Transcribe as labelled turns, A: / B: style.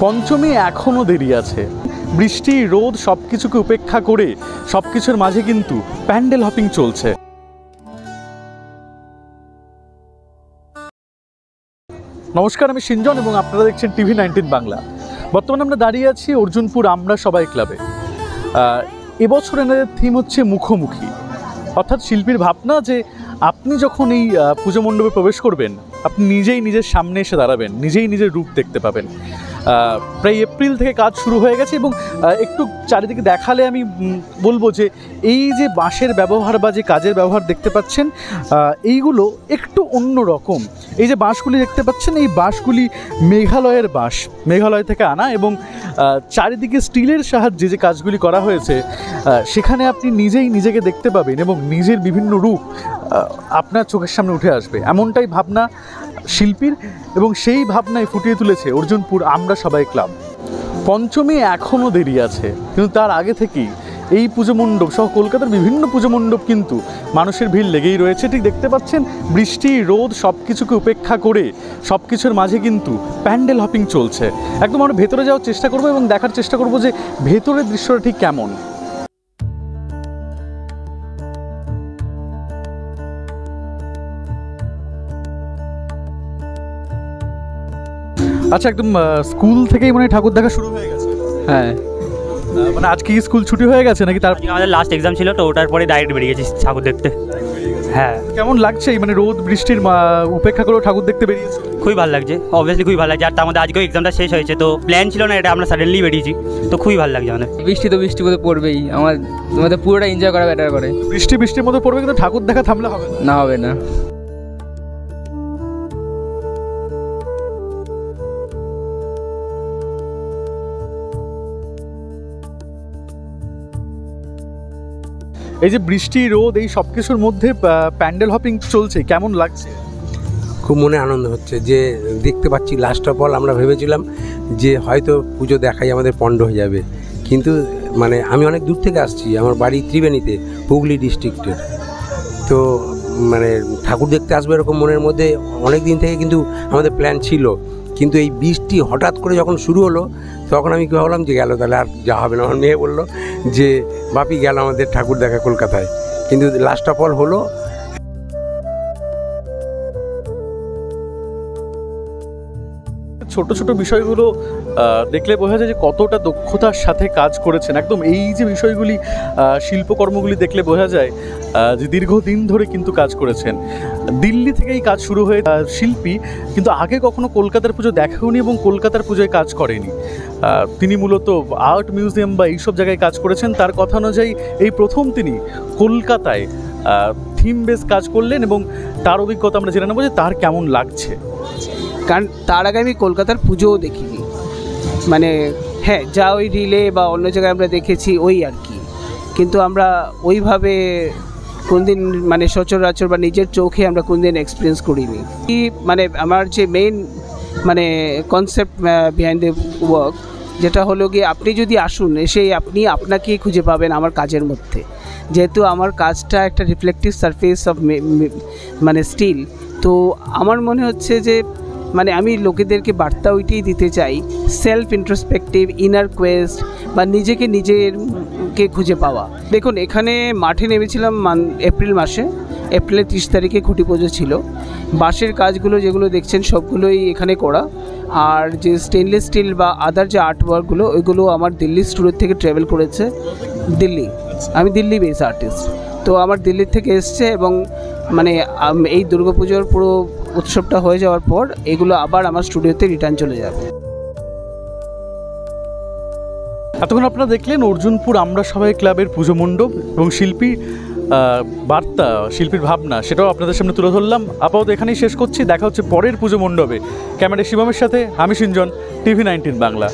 A: পঞ্চমী এখনও দেরি আছে। বৃষ্টি রোদ সব কিছুকে উপেক্ষা করে সব কিছুর মাঝে কিন্তু প্যান্ডেল হপিং চলছে। নমস্কার, আমি সিঞ্জন এবং আপনারা দেখছেন TV19 বাংলা। বর্তমানে আমরা দাঁড়িয়ে আছি অর্জুনপুর আমরা সবাই ক্লাবে। এবছর এনাদের থিম হচ্ছে মুখোমুখি, অর্থাৎ শিল্পীর ভাবনা যে আপনি যখন এই পুজো মণ্ডপে প্রবেশ করবেন আপনি নিজেই নিজের সামনে এসে দাঁড়াবেন, নিজেই নিজের রূপ দেখতে পাবেন। প্রায় এপ্রিল থেকে কাজ শুরু হয়ে গেছে এবং একটু চারিদিকে দেখালে আমি বলবো যে এই যে বাঁশের ব্যবহার বা যে কাজের ব্যবহার দেখতে পাচ্ছেন এইগুলো একটু অন্য রকম। এই যে বাঁশগুলি দেখতে পাচ্ছেন এই বাঁশগুলি মেঘালয়ের বাঁশ, মেঘালয় থেকে আনা, এবং চারিদিকে স্টিলের সাহায্যে যে কাজগুলি করা হয়েছে সেখানে আপনি নিজেই নিজেকে দেখতে পাবেন এবং নিজের বিভিন্ন রূপ আপনার চোখের সামনে উঠে আসবে, এমনটাই ভাবনা শিল্পীর, এবং সেই ভাবনায় ফুটিয়ে তুলেছে অর্জুনপুর আমরা সবাই ক্লাব। পঞ্চমী এখনও দেরি আছে, কিন্তু তার আগে থেকেই এই পুজো মণ্ডপ সহ কলকাতার বিভিন্ন পুজো মণ্ডপ কিন্তু মানুষের ভিড় লেগেই রয়েছে। ঠিক দেখতে পাচ্ছেন বৃষ্টি রোদ সব কিছুকে উপেক্ষা করে সব কিছুর মাঝে কিন্তু প্যান্ডেল হপিং চলছে। একদম আমরা ভেতরে যাওয়ার চেষ্টা করবো এবং দেখার চেষ্টা করবো যে ভেতরের দৃশ্যটা ঠিক কেমন। আচ্ছা, একদম স্কুল থেকেই মানে ঠাকুর দেখা শুরু হয়ে গেছে?
B: হ্যাঁ,
A: মানে আজকে কি স্কুল ছুটি হয়ে গেছে নাকি? তার
B: আমাদের লাস্ট এক্সাম ছিল তো ওটার পরে ডাইরেক্ট বেরিয়ে গেছি ঠাকুর দেখতে। হ্যাঁ,
A: কেমন লাগছে এই মানে রোদ বৃষ্টির উপেক্ষা করে ঠাকুর দেখতে বেরিয়েছে?
B: খুবই ভালো লাগছে, অবভিয়াসলি খুবই ভালো লাগছে। আর তার মধ্যে আজকেও এক্সামটা শেষ হয়েছে, তো প্ল্যান ছিল না এটা, আমরা সাডেনলি বেরিয়েছি, তো খুবই ভালো লাগছে। মানে
C: বৃষ্টি মধ্যে পড়বেই, আমাদের পুরোটা এনজয় করা বেটার করে।
A: বৃষ্টির মধ্যে পড়বে, কিন্তু ঠাকুর দেখা থামলে হবে না।
C: হবে না।
A: এই যে বৃষ্টি রোদ এই সব কিছুর মধ্যে প্যান্ডেল হপিং চলছে, কেমন লাগছে?
D: খুব মনে আনন্দ হচ্ছে যে দেখতে পাচ্ছি লাস্ট অফ অল। আমরা ভেবেছিলাম যে হয়তো পুজো দেখাই আমাদের পণ্ড হয়ে যাবে, কিন্তু মানে আমি অনেক দূর থেকে আসছি, আমার বাড়ি ত্রিবেণীতে, হুগলি ডিস্ট্রিক্টের। তো মানে ঠাকুর দেখতে আসবে এরকম মনের মধ্যে অনেক দিন থেকে কিন্তু আমাদের প্ল্যান ছিল, কিন্তু এই বৃষ্টি হঠাৎ করে যখন শুরু হলো তখন আমি ভাবলাম যে গেল, তাহলে আর যাওয়া হবে না। আমার মেয়ে বললো যে বাপি গেল আমাদের ঠাকুর দেখা কলকাতায়, কিন্তু লাস্ট অফ অল হলো।
A: ছোট ছোট বিষয়গুলো দেখলে বোঝা যায় যে কতটা দক্ষতার সাথে কাজ করেছেন। একদম এই যে বিষয়গুলি শিল্পকর্মগুলি দেখলে বোঝা যায় যে দীর্ঘদিন ধরে কিন্তু কাজ করেছেন। দিল্লি থেকেই কাজ শুরু হয়ে শিল্পী কিন্তু আগে কখনো কলকাতার পুজো দেখেওনি এবং কলকাতার পুজোয় কাজ করেনি। তিনি মূলত আর্ট মিউজিয়াম বা এইসব জায়গায় কাজ করেছেন। তার কথা অনুযায়ী এই প্রথম তিনি কলকাতায় থিম বেস কাজ করলেন এবং তার অভিজ্ঞতা আমরা জেনে নেবো যে তার কেমন লাগছে।
E: কারণ তার আগে আমি কলকাতার পুজোও দেখিনি, মানে হ্যাঁ যা ওই রিলে বা অন্য জায়গায় আমরা দেখেছি ওই আর কি, কিন্তু আমরা ওইভাবে কোনদিন মানে সচরাচর বা নিজের চোখে আমরা কোনদিন এক্সপিরিয়েন্স করিনি। মানে আমার যে মেইন মানে কনসেপ্ট বিহাইন্ড দ্য ওয়ার্ক যেটা হলো গিয়ে আপনি যদি আসুন, এসে আপনি আপনাকেই খুঁজে পাবেন আমার কাজের মধ্যে, যেহেতু আমার কাজটা একটা রিফ্লেকটিভ সারফেস অফ মানে স্টিল। তো আমার মনে হচ্ছে যে মানে আমি লোকেদেরকে বার্তা ওইটাই দিতে চাই, সেলফ ইন্ট্রোস্পেক্টিভ, ইনার কোয়েস্ট বা নিজেকে খুঁজে পাওয়া। দেখুন এখানে মাঠে নেমেছিলাম এপ্রিলের 30 তারিখে খুঁটি পুজো ছিল। বাঁশের কাজগুলো যেগুলো দেখছেন সবগুলোই এখানে করা, আর যে স্টেনলেস স্টিল বা আদার যে আর্টওয়ার্কগুলো ওইগুলো আমার দিল্লি স্টুডিও থেকে ট্রাভেল করেছে। আমি দিল্লি বেস আর্টিস্ট, তো আমার দিল্লি থেকে এসছে এবং মানে এই দুর্গাপুজোর পুরো উৎসবটা হয়ে যাওয়ার পর এগুলো আবার আমার স্টুডিওতে রিটার্ন চলে যাবে।
A: এতক্ষণ আপনারা দেখলেন অর্জুনপুর আমরা সবাই ক্লাবের পুজো মণ্ডপ এবং শিল্পী বার্তা, শিল্পীর ভাবনা, সেটাও আপনাদের সামনে তুলে ধরলাম। আপাতত এখানেই শেষ করছি, দেখা হচ্ছে পরের পুজো মণ্ডপে। ক্যামেরা শিবমের সাথে আমি সিঞ্জন, TV19 বাংলা।